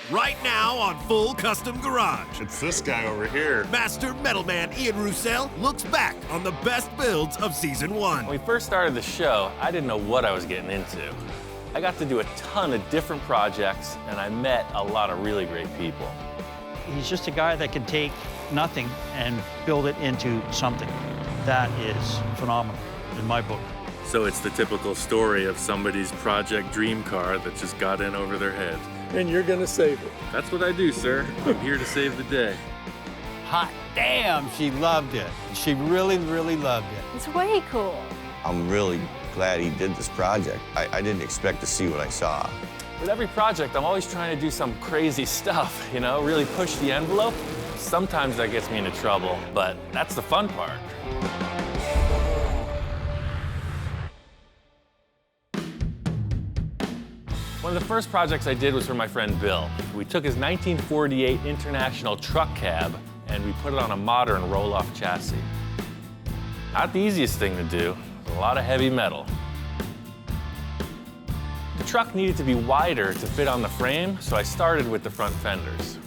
Right now on Full Custom Garage. It's this guy over here. Master Metalman Ian Roussel looks back on the best builds of Season 1. When we first started the show, I didn't know what I was getting into. I got to do a ton of different projects, and I met a lot of really great people. He's just a guy that can take nothing and build it into something. That is phenomenal in my book. So it's the typical story of somebody's project dream car that just got in over their head. And you're gonna save it. That's what I do, sir. I'm here to save the day. Hot damn, she loved it. She really, really loved it. It's way cool. I'm really glad he did this project. I didn't expect to see what I saw. With every project, I'm always trying to do some crazy stuff, you know, really push the envelope. Sometimes that gets me into trouble, but that's the fun part. One of the first projects I did was for my friend Bill. We took his 1948 International truck cab and we put it on a modern roll-off chassis. Not the easiest thing to do, a lot of heavy metal. The truck needed to be wider to fit on the frame, so I started with the front fenders.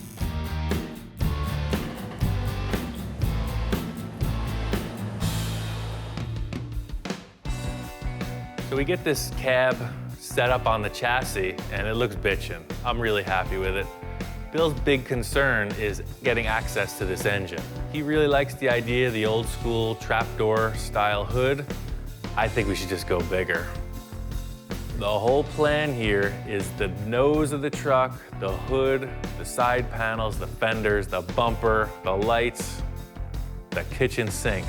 So we get this cab set up on the chassis, and it looks bitchin'. I'm really happy with it. Bill's big concern is getting access to this engine. He really likes the idea of the old school trapdoor style hood. I think we should just go bigger. The whole plan here is the nose of the truck, the hood, the side panels, the fenders, the bumper, the lights, the kitchen sink.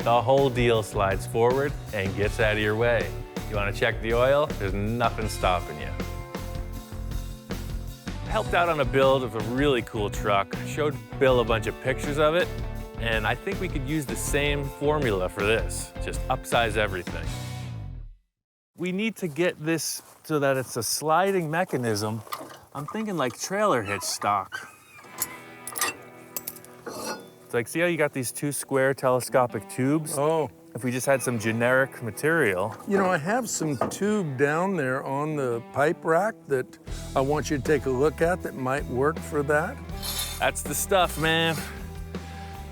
The whole deal slides forward and gets out of your way. You want to check the oil? There's nothing stopping you. I helped out on a build of a really cool truck, showed Bill a bunch of pictures of it, and I think we could use the same formula for this, just upsize everything. We need to get this so that it's a sliding mechanism. I'm thinking like trailer hitch stock. It's like, see how you got these two square telescopic tubes? Oh. If we just had some generic material. You know, I have some tube down there on the pipe rack that I want you to take a look at that might work for that. That's the stuff, man.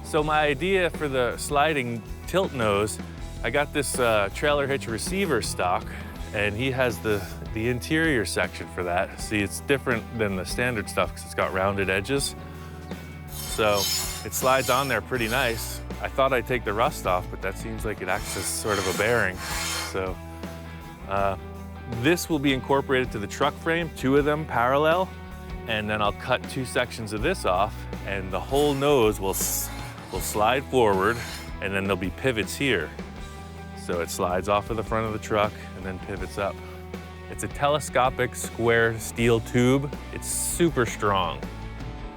So my idea for the sliding tilt nose, I got this trailer hitch receiver stock, and he has the interior section for that. See, it's different than the standard stuff because it's got rounded edges. So it slides on there pretty nice. I thought I'd take the rust off, but that seems like it acts as sort of a bearing. So this will be incorporated to the truck frame, two of them parallel, and then I'll cut two sections of this off, and the whole nose will slide forward, and then there'll be pivots here. So it slides off of the front of the truck and then pivots up. It's a telescopic square steel tube. It's super strong.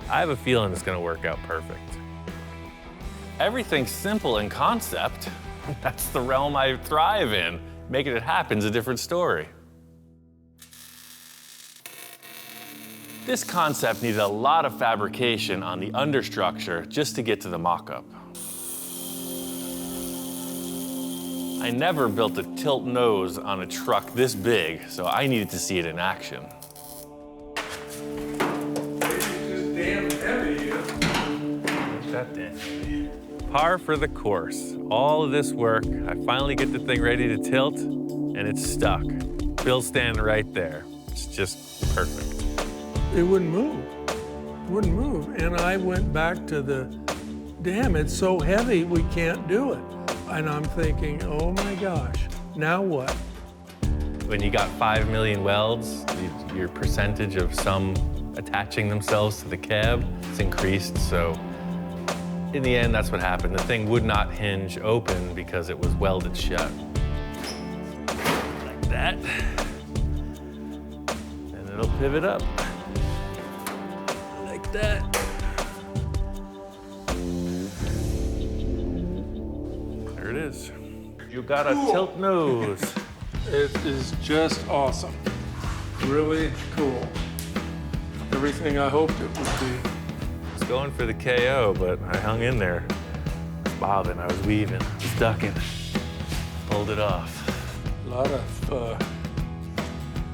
I have a feeling it's gonna work out perfect. Everything's simple in concept. That's the realm I thrive in. Making it happen's a different story. This concept needed a lot of fabrication on the understructure just to get to the mock-up. I never built a tilt nose on a truck this big, so I needed to see it in action. It's just damn heavy. That damn heavy. Par for the course. All of this work, I finally get the thing ready to tilt, and it's stuck. Bill's standing right there. It's just perfect. It wouldn't move. It wouldn't move. And I went back to the, damn, it's so heavy, we can't do it. And I'm thinking, oh my gosh, now what? When you got 5 million welds, your percentage of some attaching themselves to the cab is increased, so in the end, that's what happened. The thing would not hinge open because it was welded shut. Like that. And it'll pivot up. Like that. There it is. You got a tilt nose. It is just awesome. Really cool. Everything I hoped it would be. I was going for the KO, but I hung in there. I was bobbing, I was weaving, ducking, pulled it off. A lot of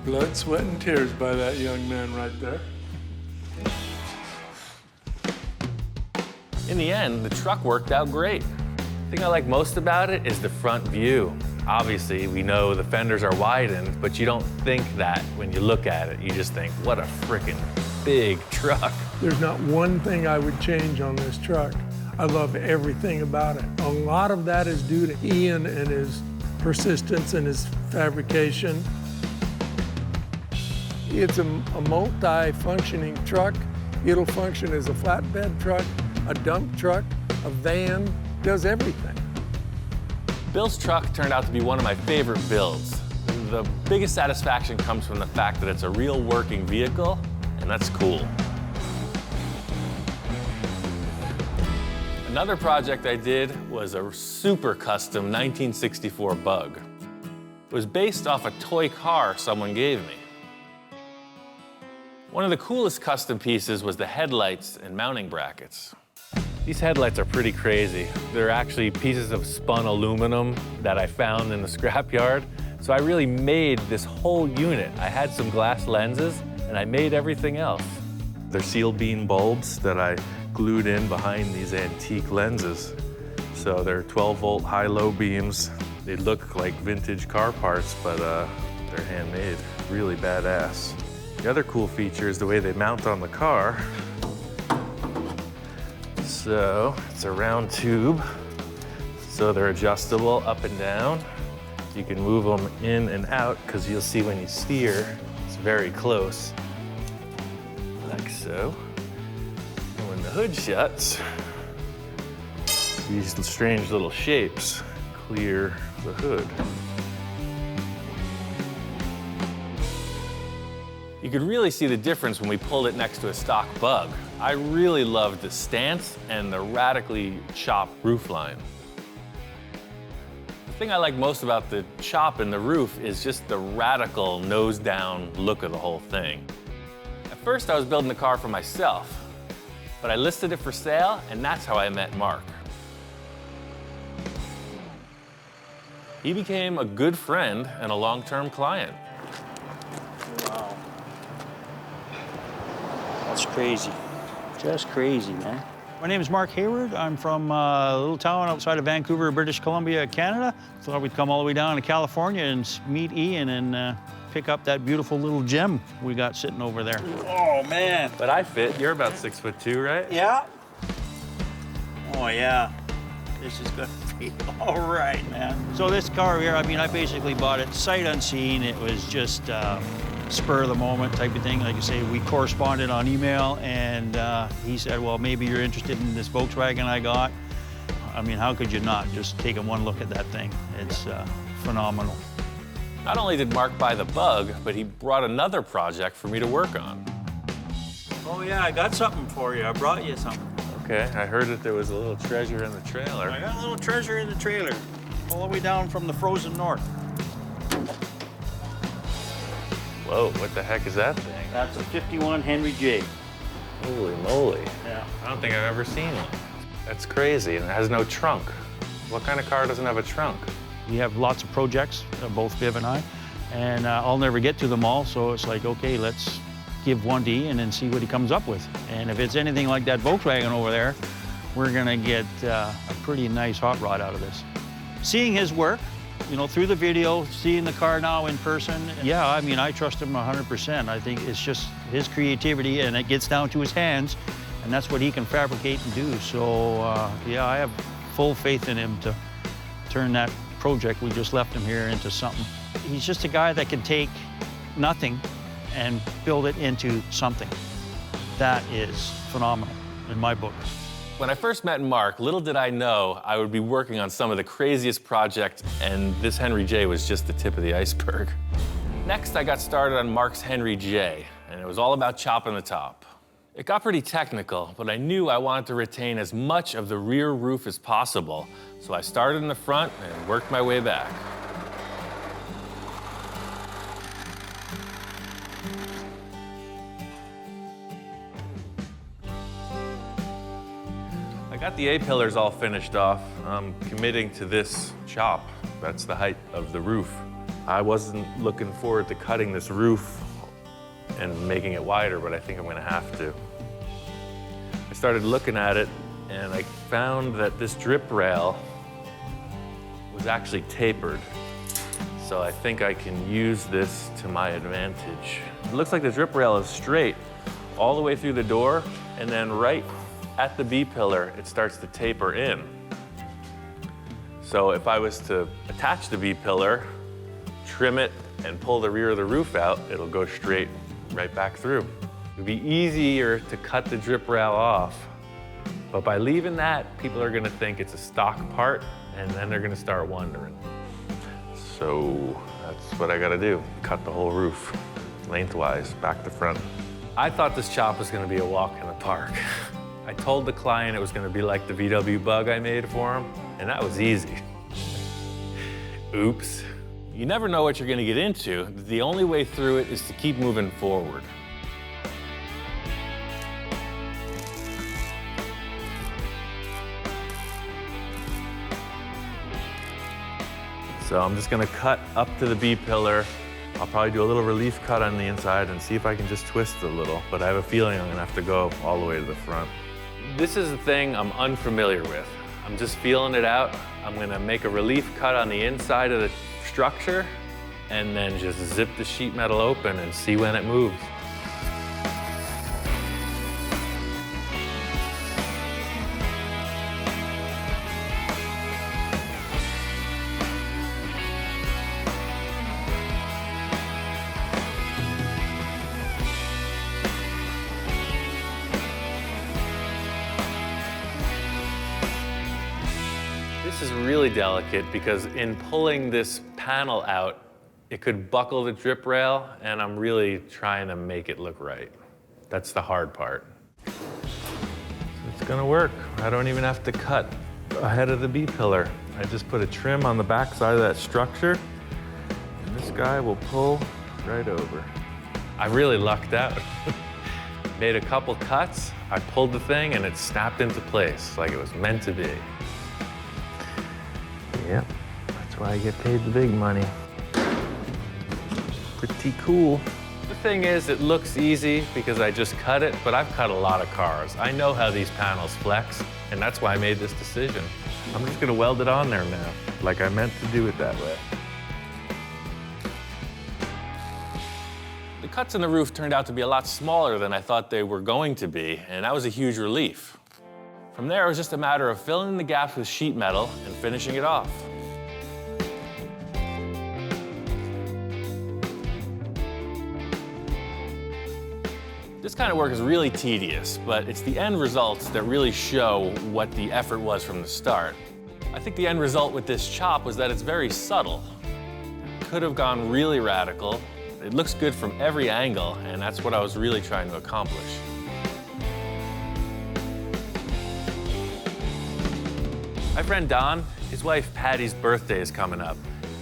blood, sweat, and tears by that young man right there. In the end, the truck worked out great. The thing I like most about it is the front view. Obviously, we know the fenders are widened, but you don't think that when you look at it. You just think, what a frickin' big truck. There's not one thing I would change on this truck. I love everything about it. A lot of that is due to Ian and his persistence and his fabrication. It's a multi-functioning truck. It'll function as a flatbed truck, a dump truck, a van, does everything. Bill's truck turned out to be one of my favorite builds. The biggest satisfaction comes from the fact that it's a real working vehicle, and that's cool. Another project I did was a super custom 1964 Bug. It was based off a toy car someone gave me. One of the coolest custom pieces was the headlights and mounting brackets. These headlights are pretty crazy. They're actually pieces of spun aluminum that I found in the scrapyard. So I really made this whole unit. I had some glass lenses and I made everything else. They're seal beam bulbs that I glued in behind these antique lenses. So they're 12-volt high-low beams. They look like vintage car parts, but they're handmade. Really badass. The other cool feature is the way they mount on the car. So it's a round tube, so they're adjustable up and down. You can move them in and out because you'll see when you steer, it's very close, like so. And when the hood shuts, these strange little shapes clear the hood. You could really see the difference when we pulled it next to a stock Bug. I really loved the stance and the radically chopped roofline. The thing I like most about the chop in the roof is just the radical nose-down look of the whole thing. At first, I was building the car for myself, but I listed it for sale, and that's how I met Mark. He became a good friend and a long-term client. Wow. That's crazy. Just crazy, man. My name is Mark Hayward. I'm from a little town outside of Vancouver, British Columbia, Canada. Thought we'd come all the way down to California and meet Ian and pick up that beautiful little gem we got sitting over there. Oh, man. But I fit. You're about 6'2", right? Yeah. Oh, yeah. This is gonna be all right, man. So this car here, I mean, I basically bought it sight unseen. It was just spur of the moment type of thing. Like you say, we corresponded on email, and he said, well, maybe you're interested in this Volkswagen I got. I mean, how could you not? Just taking one look at that thing. It's phenomenal. Not only did Mark buy the Bug, but he brought another project for me to work on. Oh, yeah, I got something for you. I brought you something. Okay, I heard that there was a little treasure in the trailer. I got a little treasure in the trailer, all the way down from the frozen north. Whoa, what the heck is that thing? That's a 51 Henry J. Holy moly. Yeah. I don't think I've ever seen one. That's crazy, and it has no trunk. What kind of car doesn't have a trunk? We have lots of projects, both Viv and I, and I'll never get to them all, so it's like, okay, let's give one to Ian and see what he comes up with. And if it's anything like that Volkswagen over there, we're gonna get a pretty nice hot rod out of this. Seeing his work, you know, through the video, seeing the car now in person, yeah, I mean, I trust him 100%. I think it's just his creativity, and it gets down to his hands, and that's what he can fabricate and do. So, yeah, I have full faith in him to turn that project we just left him here into something. He's just a guy that can take nothing and build it into something. That is phenomenal in my book. When I first met Mark, little did I know I would be working on some of the craziest projects, and this Henry J was just the tip of the iceberg. Next, I got started on Mark's Henry J, and it was all about chopping the top. It got pretty technical, but I knew I wanted to retain as much of the rear roof as possible, so I started in the front and worked my way back. I got the A-pillars all finished off. I'm committing to this chop. That's the height of the roof. I wasn't looking forward to cutting this roof and making it wider, but I think I'm gonna have to. I started looking at it and I found that this drip rail was actually tapered. So I think I can use this to my advantage. It looks like the drip rail is straight all the way through the door, and then right at the B-pillar, it starts to taper in. So if I was to attach the B-pillar, trim it, and pull the rear of the roof out, it'll go straight right back through. It'd be easier to cut the drip rail off, but by leaving that, people are gonna think it's a stock part, and then they're gonna start wondering. So that's what I gotta do, cut the whole roof, lengthwise, back to front. I thought this chop was gonna be a walk in the park. I told the client it was gonna be like the VW Bug I made for him, and that was easy. Oops. You never know what you're gonna get into. The only way through it is to keep moving forward. So I'm just gonna cut up to the B-pillar. I'll probably do a little relief cut on the inside and see if I can just twist it a little, but I have a feeling I'm gonna have to go all the way to the front. This is the thing I'm unfamiliar with. I'm just feeling it out. I'm gonna make a relief cut on the inside of the structure and then just zip the sheet metal open and see when it moves. This is really delicate because in pulling this panel out, it could buckle the drip rail, and I'm really trying to make it look right. That's the hard part. It's gonna work. I don't even have to cut ahead of the B-pillar. I just put a trim on the back side of that structure, and this guy will pull right over. I really lucked out. Made a couple cuts, I pulled the thing, and it snapped into place like it was meant to be. Yep, that's why I get paid the big money. Pretty cool. The thing is, it looks easy because I just cut it, but I've cut a lot of cars. I know how these panels flex, and that's why I made this decision. I'm just gonna weld it on there now, like I meant to do it that way. The cuts in the roof turned out to be a lot smaller than I thought they were going to be, and that was a huge relief. From there, it was just a matter of filling the gaps with sheet metal and finishing it off. This kind of work is really tedious, but it's the end results that really show what the effort was from the start. I think the end result with this chop was that it's very subtle. Could have gone really radical. It looks good from every angle, and that's what I was really trying to accomplish. My friend Don, his wife Patty's birthday is coming up.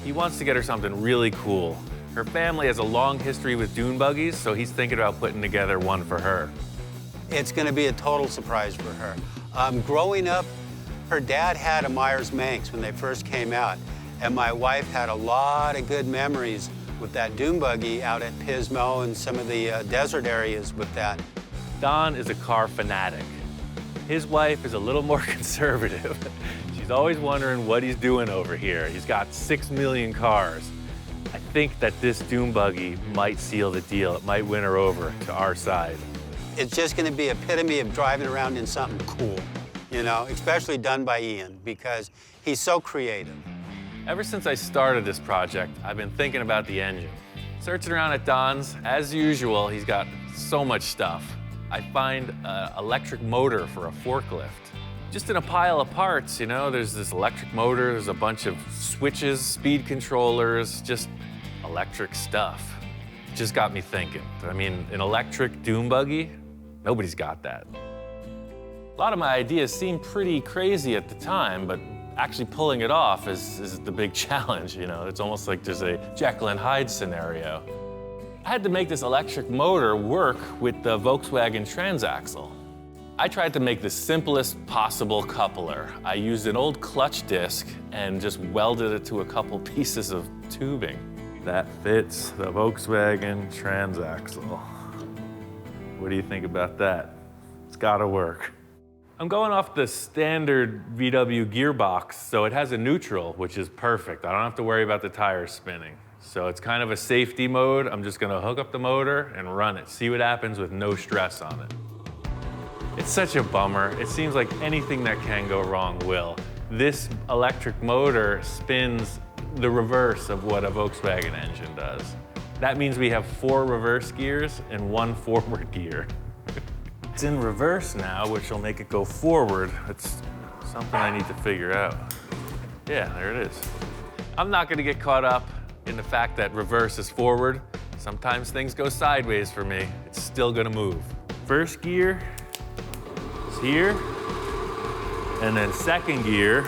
He wants to get her something really cool. Her family has a long history with dune buggies, so he's thinking about putting together one for her. It's going to be a total surprise for her. Growing up, her dad had a Myers-Manx when they first came out, and my wife had a lot of good memories with that dune buggy out at Pismo and some of the desert areas with that. Don is a car fanatic. His wife is a little more conservative. She's always wondering what he's doing over here. He's got 6 million cars. I think that this dune buggy might seal the deal. It might win her over to our side. It's just going to be epitome of driving around in something cool, you know, especially done by Ian, because he's so creative. Ever since I started this project, I've been thinking about the engine. Searching around at Don's, as usual, he's got so much stuff. I find an electric motor for a forklift. Just in a pile of parts, you know, there's this electric motor, there's a bunch of switches, speed controllers, just electric stuff. It just got me thinking. I mean, an electric dune buggy, nobody's got that. A lot of my ideas seemed pretty crazy at the time, but actually pulling it off is the big challenge, you know? It's almost like there's a Jekyll and Hyde scenario. I had to make this electric motor work with the Volkswagen transaxle. I tried to make the simplest possible coupler. I used an old clutch disc and just welded it to a couple pieces of tubing. That fits the Volkswagen transaxle. What do you think about that? It's gotta work. I'm going off the standard VW gearbox, so it has a neutral, which is perfect. I don't have to worry about the tires spinning. So it's kind of a safety mode. I'm just gonna hook up the motor and run it, see what happens with no stress on it. It's such a bummer. It seems like anything that can go wrong will. This electric motor spins the reverse of what a Volkswagen engine does. That means we have 4 reverse gears and 1 forward gear. It's in reverse now, which will make it go forward. It's something I need to figure out. Yeah, there it is. I'm not gonna get caught up in the fact that reverse is forward. Sometimes things go sideways for me. It's still gonna move. First gear is here, and then second gear.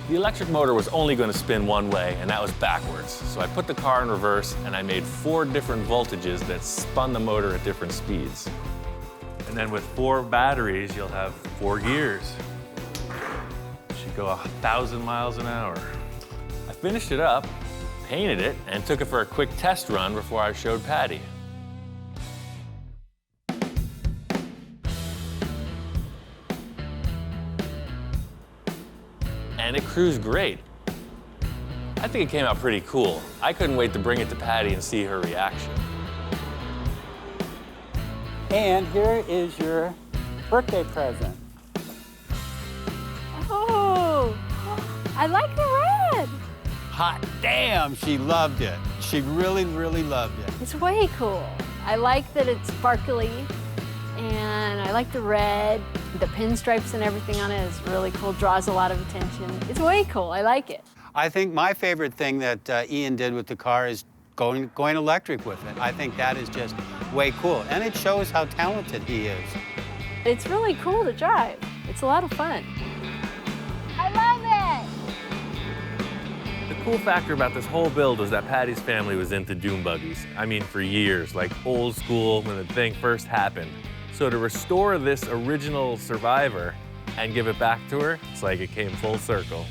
The electric motor was only gonna spin one way, and that was backwards. So I put the car in reverse, and I made 4 different voltages that spun the motor at different speeds. And then with 4 batteries, you'll have 4 gears. Should go 1,000 miles an hour. I finished it up, painted it, and took it for a quick test run before I showed Patty. And it cruised great. I think it came out pretty cool. I couldn't wait to bring it to Patty and see her reaction. And here is your birthday present. Oh, I like the red. Hot damn, she loved it. She really, really loved it. It's way cool. I like that it's sparkly, and I like the red. The pinstripes and everything on it is really cool, draws a lot of attention. It's way cool, I like it. I think my favorite thing that Ian did with the car is going electric with it. I think that is just way cool, and it shows how talented he is. It's really cool to drive. It's a lot of fun. I love it! The cool factor about this whole build was that Patty's family was into dune buggies. I mean, for years, like old school when the thing first happened. So to restore this original survivor and give it back to her, it's like it came full circle.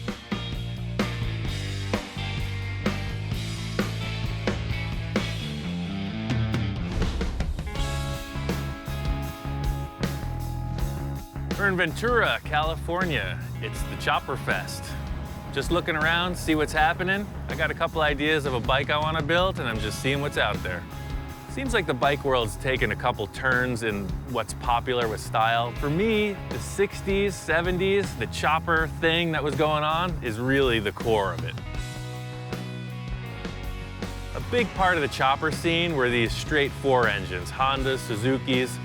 We're in Ventura, California. It's the Chopper Fest. Just looking around, see what's happening. I got a couple ideas of a bike I want to build, and I'm just seeing what's out there. Seems like the bike world's taken a couple turns in what's popular with style. For me, the 60s, 70s, the chopper thing that was going on is really the core of it. A big part of the chopper scene were these straight 4 engines, Hondas, Suzuki's.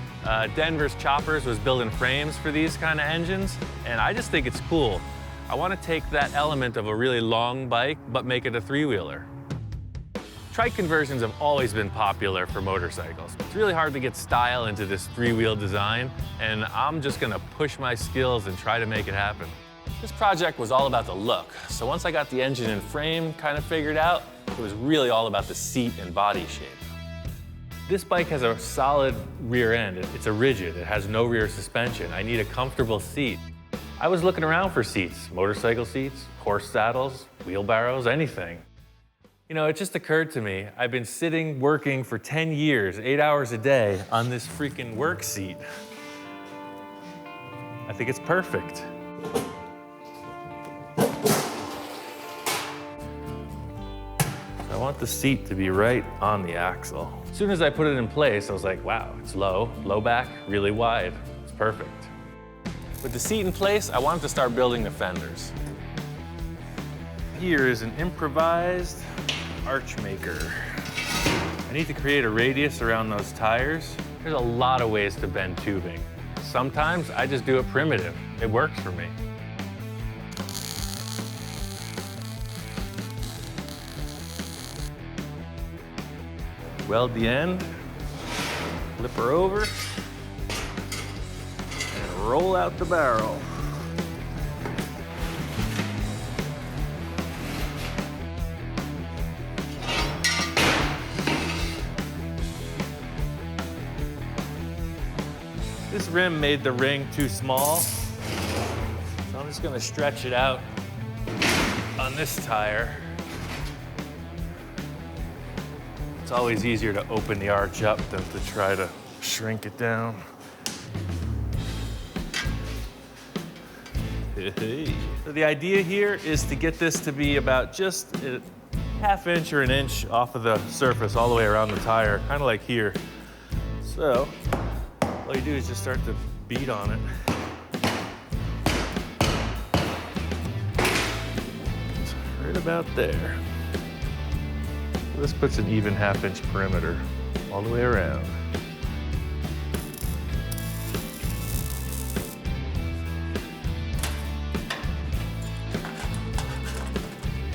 Denver's Choppers was building frames for these kind of engines, and I just think it's cool. I want to take that element of a really long bike, but make it a 3-wheeler. Trike conversions have always been popular for motorcycles. It's really hard to get style into this 3-wheel design, and I'm just gonna push my skills and try to make it happen. This project was all about the look, so once I got the engine and frame kind of figured out, it was really all about the seat and body shape. This bike has a solid rear end. It's a rigid, it has no rear suspension. I need a comfortable seat. I was looking around for seats, motorcycle seats, horse saddles, wheelbarrows, anything. You know, it just occurred to me, I've been sitting, working for 10 years, 8 hours a day on this freaking work seat. I think it's perfect. I want the seat to be right on the axle. As soon as I put it in place, I was like, wow, it's low back, really wide. It's perfect. With the seat in place, I wanted to start building the fenders. Here is an improvised arch maker. I need to create a radius around those tires. There's a lot of ways to bend tubing. Sometimes I just do it primitive. It works for me. Weld the end, flip her over, and roll out the barrel. This rim made the ring too small, so I'm just gonna stretch it out on this tire. It's always easier to open the arch up than to try to shrink it down. So the idea here is to get this to be about just a ½ or an inch off of the surface all the way around the tire, kind of like here. So all you do is just start to beat on it. It's right about there. This puts an even ½ perimeter all the way around.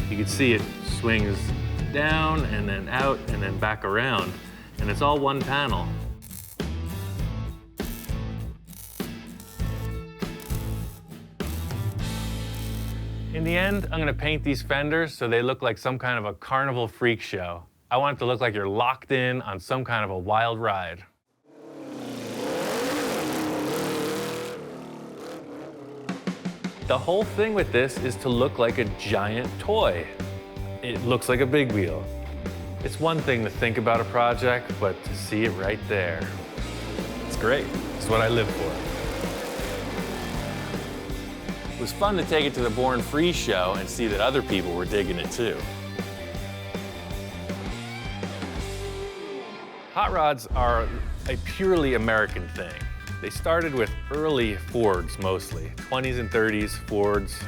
You can see it swings down and then out and then back around, and it's all one panel. In the end, I'm gonna paint these fenders so they look like some kind of a carnival freak show. I want it to look like you're locked in on some kind of a wild ride. The whole thing with this is to look like a giant toy. It looks like a big wheel. It's one thing to think about a project, but to see it right there, it's great. It's what I live for. It was fun to take it to the Born Free show and see that other people were digging it too. Hot rods are a purely American thing. They started with early Fords mostly, 20s and 30s Fords.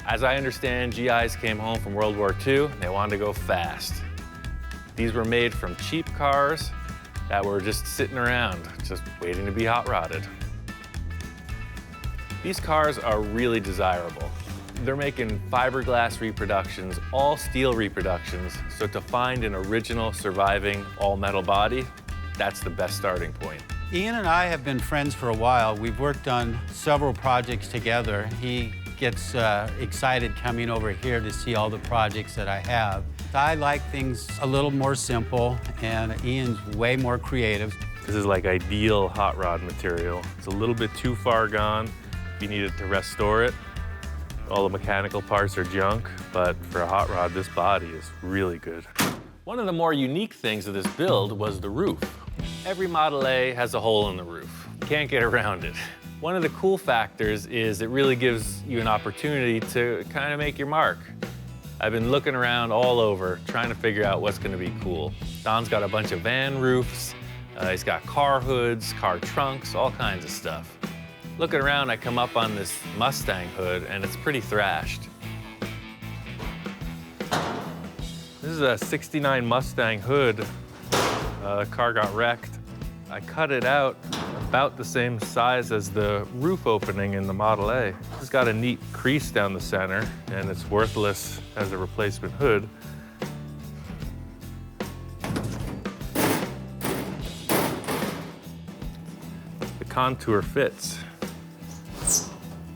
As I understand, GIs came home from World War II, and they wanted to go fast. These were made from cheap cars that were just sitting around, just waiting to be hot rodded. These cars are really desirable. They're making fiberglass reproductions, all steel reproductions, so to find an original surviving all-metal body, that's the best starting point. Ian and I have been friends for a while. We've worked on several projects together. He gets excited coming over here to see all the projects that I have. I like things a little more simple, and Ian's way more creative. This is like ideal hot rod material. It's a little bit too far gone if you needed to restore it. All the mechanical parts are junk, but for a hot rod, this body is really good. One of the more unique things of this build was the roof. Every Model A has a hole in the roof. Can't get around it. One of the cool factors is it really gives you an opportunity to kind of make your mark. I've been looking around all over, trying to figure out what's gonna be cool. Don's got a bunch of van roofs, he's got car hoods, car trunks, all kinds of stuff. Looking around, I come up on this Mustang hood, and it's pretty thrashed. This is a '69 Mustang hood. The car got wrecked. I cut it out about the same size as the roof opening in the Model A. It's got a neat crease down the center, and it's worthless as a replacement hood. The contour fits,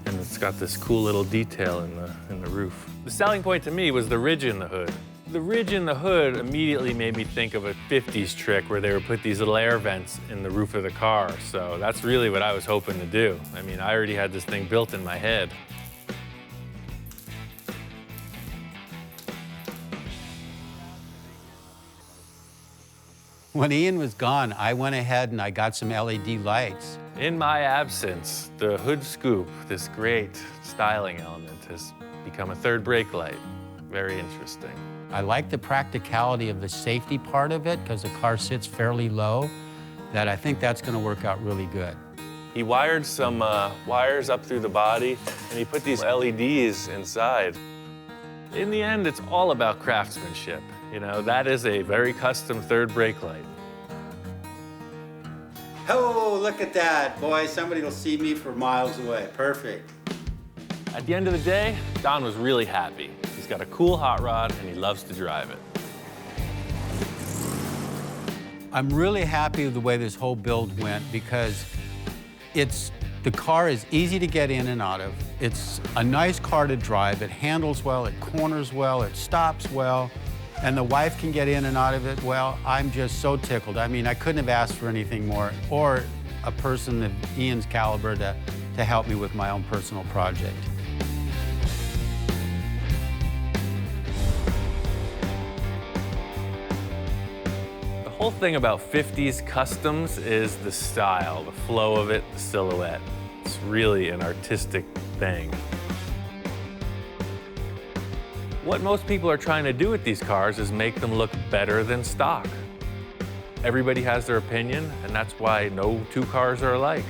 and it's got this cool little detail in the roof. The selling point to me was the ridge in the hood. The ridge in the hood immediately made me think of a 50s trick where they would put these little air vents in the roof of the car. So that's really what I was hoping to do. I mean, I already had this thing built in my head. When Ian was gone, I went ahead and I got some LED lights. In my absence, the hood scoop, this great styling element, has become a third brake light. Very interesting. I like the practicality of the safety part of it because the car sits fairly low, that I think that's going to work out really good. He wired some wires up through the body, and he put these LEDs inside. In the end, it's all about craftsmanship. You know, that is a very custom third brake light. Oh, look at that. Boy, somebody will see me for miles away. Perfect. At the end of the day, Don was really happy. He's got a cool hot rod, and he loves to drive it. I'm really happy with the way this whole build went because the car is easy to get in and out of. It's a nice car to drive. It handles well, it corners well, it stops well, and the wife can get in and out of it well. I'm just so tickled. I mean, I couldn't have asked for anything more, or a person of Ian's caliber to help me with my own personal project. The whole thing about 50s customs is the style, the flow of it, the silhouette. It's really an artistic thing. What most people are trying to do with these cars is make them look better than stock. Everybody has their opinion, and that's why no two cars are alike.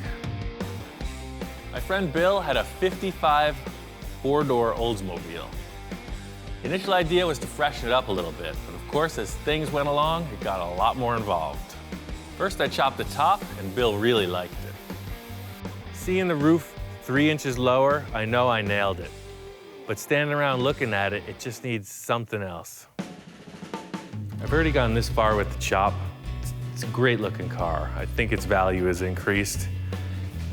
My friend Bill had a 55 four-door Oldsmobile. The initial idea was to freshen it up a little bit, but of course, as things went along, it got a lot more involved. First, I chopped the top, and Bill really liked it. Seeing the roof 3 inches lower, I know I nailed it. But standing around looking at it, it just needs something else. I've already gone this far with the chop. It's a great looking car. I think its value has increased.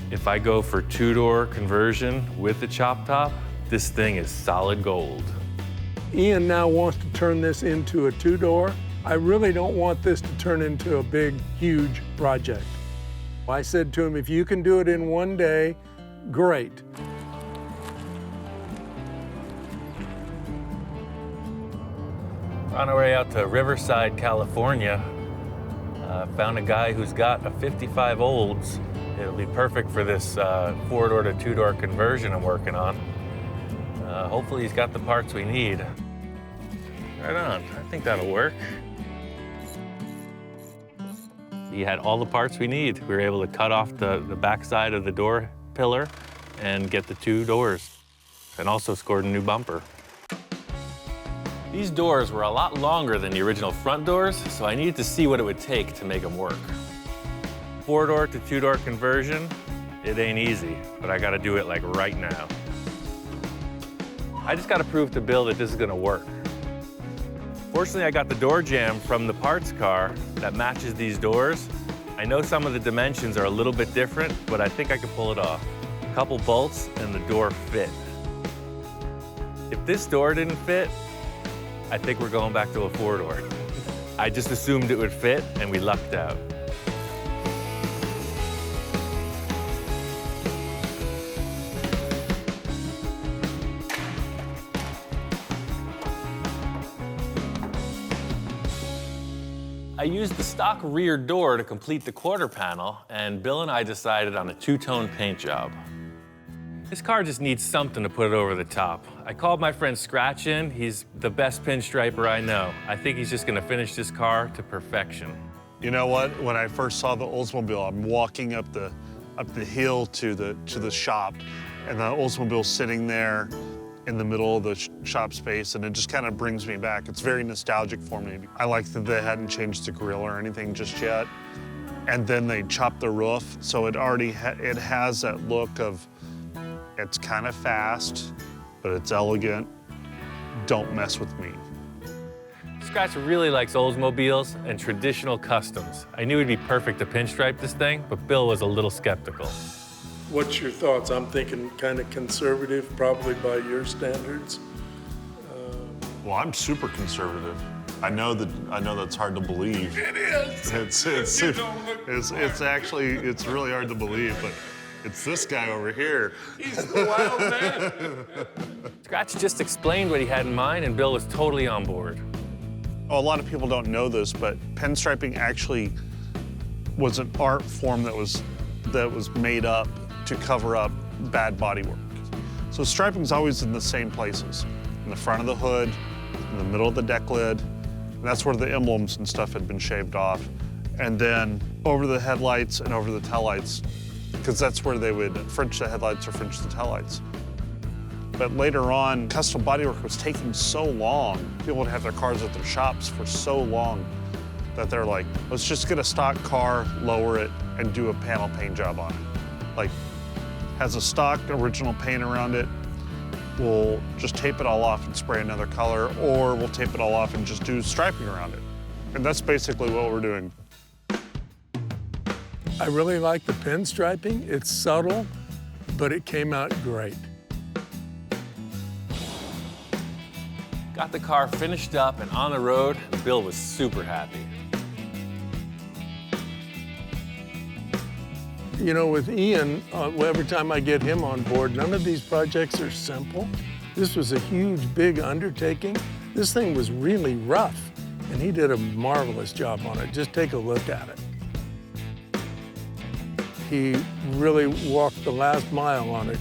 If I go for two-door conversion with the chop top, this thing is solid gold. Ian now wants to turn this into a two-door. I really don't want this to turn into a big, huge project. I said to him, if you can do it in one day, great. On our way out to Riverside, California, found a guy who's got a 55 Olds. It'll be perfect for this four-door to two-door conversion I'm working on. Hopefully he's got the parts we need. Right on, I think that'll work. He had all the parts we need. We were able to cut off the backside of the door pillar and get the two doors, and also scored a new bumper. These doors were a lot longer than the original front doors, so I needed to see what it would take to make them work. Four-door to two-door conversion, it ain't easy, but I gotta do it like right now. I just gotta prove to Bill that this is gonna work. Fortunately, I got the door jamb from the parts car that matches these doors. I know some of the dimensions are a little bit different, but I think I can pull it off. A couple bolts and the door fit. If this door didn't fit, I think we're going back to a four-door. I just assumed it would fit, and we lucked out. I used the stock rear door to complete the quarter panel, and Bill and I decided on a two-tone paint job. This car just needs something to put it over the top. I called my friend Scratch in. He's the best pinstriper I know. I think he's just gonna finish this car to perfection. You know what? When I first saw the Oldsmobile, I'm walking up the hill to the shop, and the Oldsmobile's sitting there in the middle of the shop space, and it just kind of brings me back. It's very nostalgic for me. I like that they hadn't changed the grille or anything just yet, and then they chopped the roof, so it already it has that look of, it's kind of fast, but it's elegant. Don't mess with me. Scratch really likes Oldsmobiles and traditional customs. I knew it'd be perfect to pinstripe this thing, but Bill was a little skeptical. What's your thoughts? I'm thinking kind of conservative, probably by your standards. Well, I'm super conservative. I know that's hard to believe. It is. It's actually really hard to believe, but it's this guy over here. He's the wild man. Scratch just explained what he had in mind, and Bill was totally on board. Oh, a lot of people don't know this, but pinstriping actually was an art form that was made up to cover up bad bodywork. So striping's always in the same places, in the front of the hood, in the middle of the deck lid, and that's where the emblems and stuff had been shaved off, and then over the headlights and over the taillights, because that's where they would French the headlights or French the taillights. But later on, custom bodywork was taking so long, people would have their cars at their shops for so long that they're like, let's just get a stock car, lower it, and do a panel paint job on it. Like, has a stock original paint around it, we'll just tape it all off and spray another color, or we'll tape it all off and just do striping around it. And that's basically what we're doing. I really like the pinstriping. It's subtle, but it came out great. Got the car finished up and on the road, and Bill was super happy. You know, with Ian, every time I get him on board, none of these projects are simple. This was a huge, big undertaking. This thing was really rough, and he did a marvelous job on it. Just take a look at it. He really walked the last mile on it.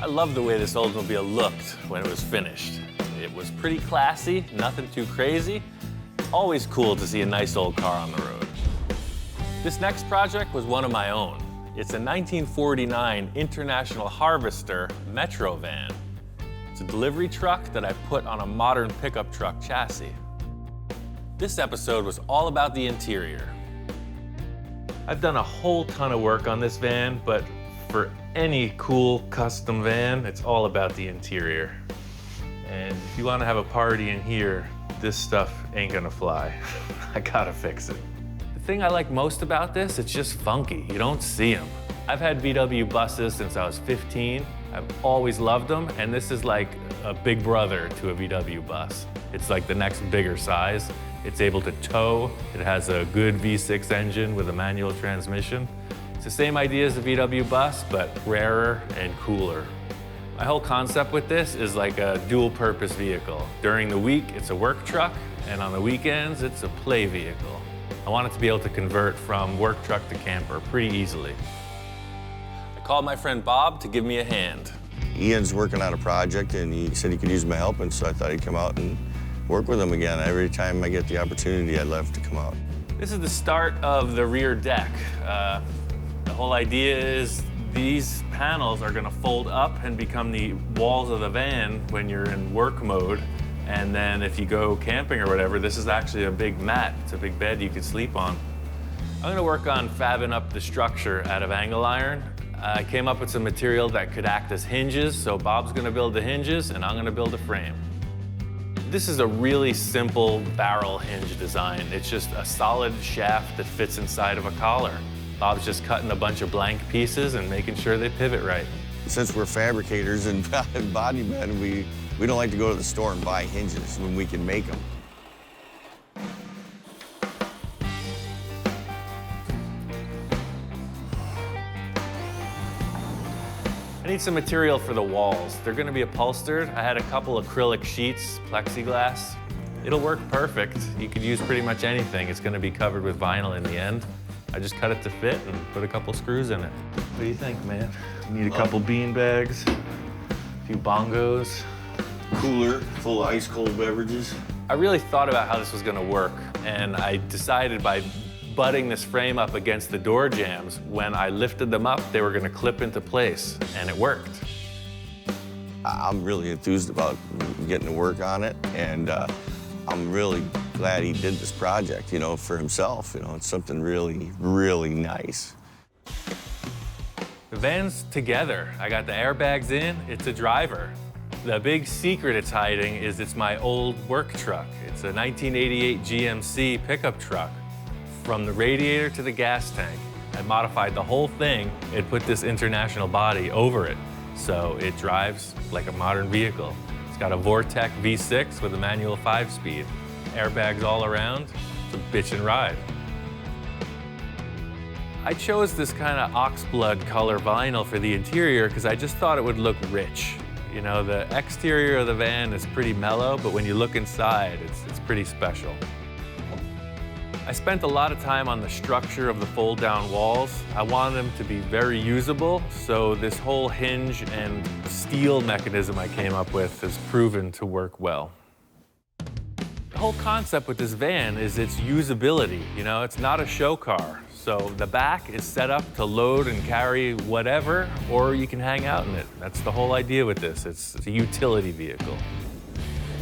I love the way this Oldsmobile looked when it was finished. It was pretty classy, nothing too crazy. Always cool to see a nice old car on the road. This next project was one of my own. It's a 1949 International Harvester Metro van. It's a delivery truck that I put on a modern pickup truck chassis. This episode was all about the interior. I've done a whole ton of work on this van, but for any cool custom van, it's all about the interior. And if you want to have a party in here, this stuff ain't gonna fly. I gotta fix it. The thing I like most about this, it's just funky. You don't see them. I've had VW buses since I was 15. I've always loved them, and this is like a big brother to a VW bus. It's like the next bigger size. It's able to tow. It has a good V6 engine with a manual transmission. It's the same idea as the VW bus, but rarer and cooler. My whole concept with this is like a dual-purpose vehicle. During the week, it's a work truck, and on the weekends, it's a play vehicle. I want it to be able to convert from work truck to camper pretty easily. I called my friend Bob to give me a hand. Ian's working on a project, and he said he could use my help, and so I thought he'd come out and work with him again. Every time I get the opportunity, I'd love to come out. This is the start of the rear deck. The whole idea is these panels are gonna fold up and become the walls of the van when you're in work mode. And then if you go camping or whatever, this is actually a big mat. It's a big bed you could sleep on. I'm gonna work on fabbing up the structure out of angle iron. I came up with some material that could act as hinges, so Bob's gonna build the hinges and I'm gonna build a frame. This is a really simple barrel hinge design. It's just a solid shaft that fits inside of a collar. Bob's just cutting a bunch of blank pieces and making sure they pivot right. Since we're fabricators and body men, we don't like to go to the store and buy hinges when we can make them. I need some material for the walls. They're gonna be upholstered. I had a couple acrylic sheets, plexiglass. It'll work perfect. You could use pretty much anything. It's gonna be covered with vinyl in the end. I just cut it to fit and put a couple screws in it. What do you think, man? You need a couple bean bags, a few bongos. Cooler, full of ice cold beverages. I really thought about how this was gonna work, and I decided by butting this frame up against the door jambs, when I lifted them up, they were gonna clip into place, and it worked. I'm really enthused about getting to work on it, and I'm really glad he did this project, for himself. It's something really, really nice. The van's together. I got the airbags in, it's a driver. The big secret it's hiding is it's my old work truck. It's a 1988 GMC pickup truck. From the radiator to the gas tank, I modified the whole thing and put this international body over it, so it drives like a modern vehicle. It's got a Vortec V6 with a manual 5-speed. Airbags all around. It's a bitchin' ride. I chose this kind of oxblood color vinyl for the interior because I just thought it would look rich. The exterior of the van is pretty mellow, but when you look inside, it's pretty special. I spent a lot of time on the structure of the fold-down walls. I wanted them to be very usable, so this whole hinge and steel mechanism I came up with has proven to work well. The whole concept with this van is its usability. It's not a show car. So the back is set up to load and carry whatever, or you can hang out in it. That's the whole idea with this. It's a utility vehicle.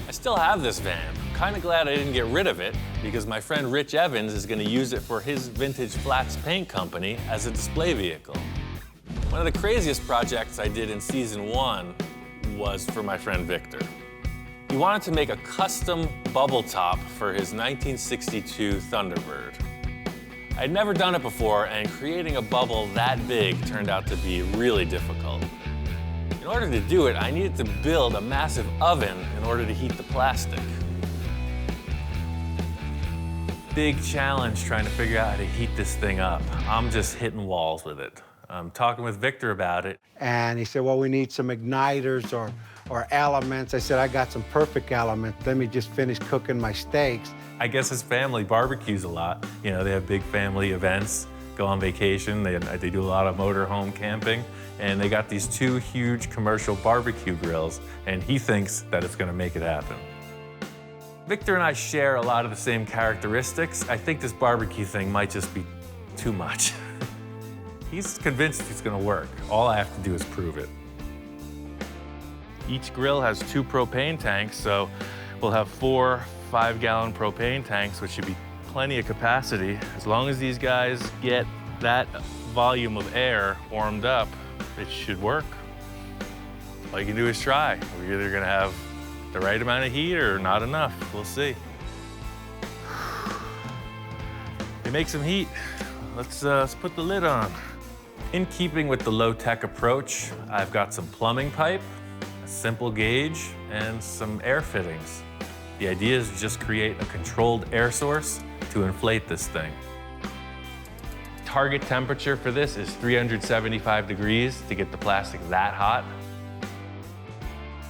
I still have this van. I'm kind of glad I didn't get rid of it because my friend Rich Evans is going to use it for his vintage flats paint company as a display vehicle. One of the craziest projects I did in season 1 was for my friend Victor. He wanted to make a custom bubble top for his 1962 Thunderbird. I'd never done it before, and creating a bubble that big turned out to be really difficult. In order to do it, I needed to build a massive oven in order to heat the plastic. Big challenge trying to figure out how to heat this thing up. I'm just hitting walls with it. I'm talking with Victor about it. And he said, well, we need some igniters or elements. I said, I got some perfect elements. Let me just finish cooking my steaks. I guess his family barbecues a lot. They have big family events. go on vacation. They do a lot of motorhome camping, and they got these 2 huge commercial barbecue grills, and he thinks that it's gonna make it happen. Victor and I share a lot of the same characteristics. I think this barbecue thing might just be too much. He's convinced it's gonna work. All I have to do is prove it. Each grill has 2 propane tanks, so we'll have 4 5-gallon propane tanks, which should be plenty of capacity. As long as these guys get that volume of air warmed up, it should work. All you can do is try. We're either gonna have the right amount of heat or not enough. We'll see. They make some heat. Let's put the lid on. In keeping with the low-tech approach, I've got some plumbing pipe, a simple gauge, and some air fittings. The idea is to just create a controlled air source to inflate this thing. Target temperature for this is 375 degrees to get the plastic that hot.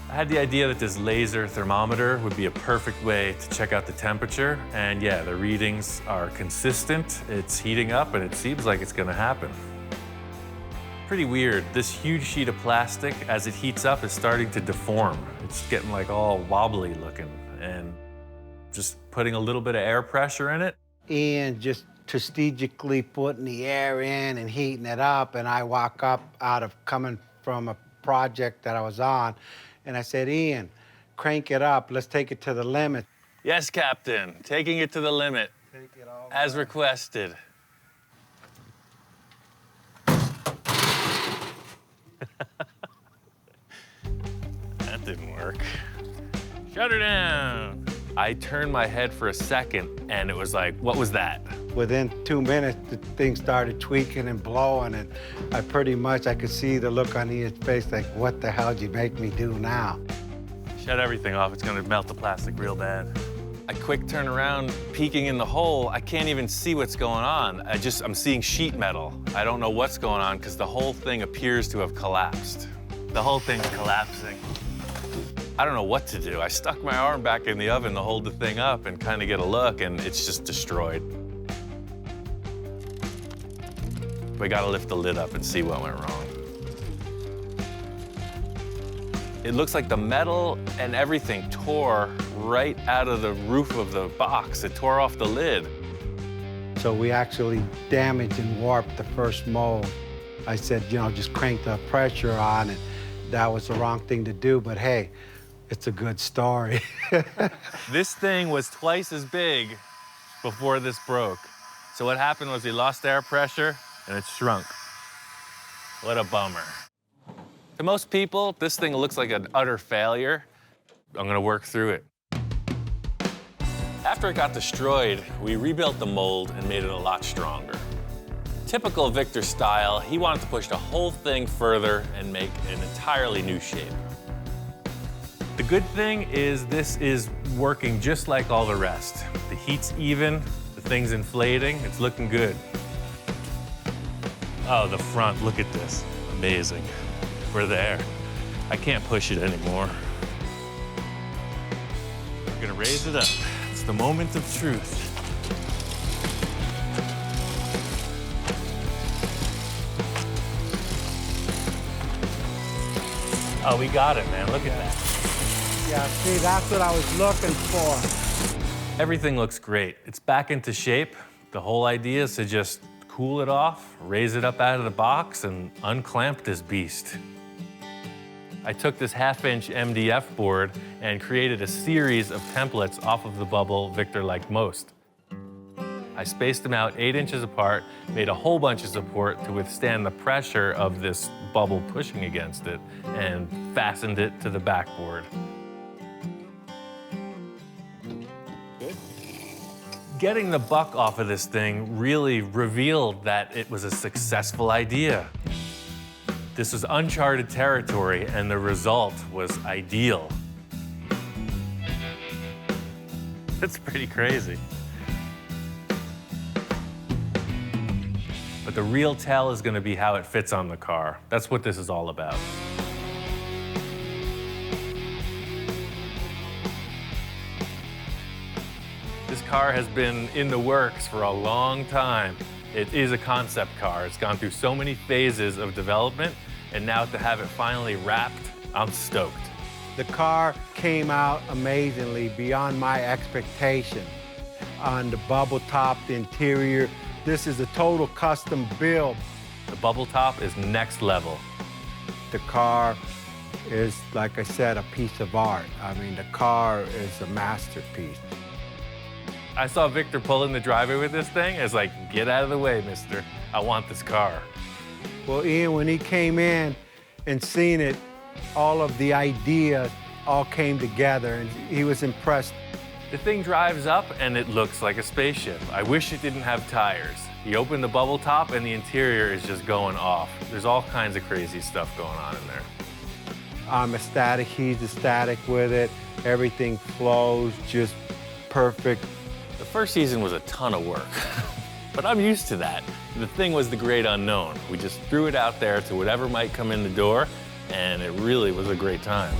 I had the idea that this laser thermometer would be a perfect way to check out the temperature, and yeah, the readings are consistent, it's heating up, and it seems like it's gonna happen. Pretty weird. This huge sheet of plastic, as it heats up, is starting to deform. It's getting like all wobbly looking, and just putting a little bit of air pressure in it. Ian just strategically putting the air in and heating it up, and I walk up out of coming from a project that I was on, and I said, Ian, crank it up, let's take it to the limit. Yes, Captain, taking it to the limit, as requested. That didn't work. Shut her down. I turned my head for a second, and it was like, what was that? Within 2 minutes, the thing started tweaking and blowing, and I could see the look on Ian's face, like, what the hell did you make me do now? Shut everything off, it's gonna melt the plastic real bad. I quick turn around, peeking in the hole, I can't even see what's going on. I'm seeing sheet metal. I don't know what's going on because the whole thing appears to have collapsed. The whole thing's collapsing. I don't know what to do. I stuck my arm back in the oven to hold the thing up and kind of get a look, and it's just destroyed. We gotta lift the lid up and see what went wrong. It looks like the metal and everything tore right out of the roof of the box. It tore off the lid. So we actually damaged and warped the first mold. I said, you know, just crank the pressure on, and that was the wrong thing to do, but hey, it's a good story. This thing was twice as big before this broke. So what happened was we lost air pressure and it shrunk. What a bummer. To most people, this thing looks like an utter failure. I'm gonna work through it. After it got destroyed, we rebuilt the mold and made it a lot stronger. Typical Victor style, he wanted to push the whole thing further and make an entirely new shape. The good thing is this is working just like all the rest. The heat's even, the thing's inflating, it's looking good. Oh, the front, look at this. Amazing. We're there. I can't push it anymore. I'm gonna raise it up. It's the moment of truth. Oh, we got it, man. Look at that. Yeah, see, that's what I was looking for. Everything looks great. It's back into shape. The whole idea is to just cool it off, raise it up out of the box, and unclamp this beast. I took this 1/2-inch MDF board and created a series of templates off of the bubble Victor liked most. I spaced them out 8 inches apart, made a whole bunch of support to withstand the pressure of this bubble pushing against it, and fastened it to the backboard. Getting the buck off of this thing really revealed that it was a successful idea. This was uncharted territory, and the result was ideal. That's pretty crazy. But the real tell is going to be how it fits on the car. That's what this is all about. This car has been in the works for a long time. It is a concept car. It's gone through so many phases of development, and now to have it finally wrapped, I'm stoked. The car came out amazingly beyond my expectation. On the bubble top, the interior, this is a total custom build. The bubble top is next level. The car is, like I said, a piece of art. I mean, the car is a masterpiece. I saw Victor pull in the driveway with this thing. I was like, get out of the way, mister. I want this car. Well, Ian, when he came in and seen it, all of the ideas all came together, and he was impressed. The thing drives up and it looks like a spaceship. I wish it didn't have tires. You open the bubble top and the interior is just going off. There's all kinds of crazy stuff going on in there. I'm ecstatic, he's ecstatic with it. Everything flows just perfect. The first season was a ton of work, but I'm used to that. The thing was the great unknown. We just threw it out there to whatever might come in the door, and it really was a great time.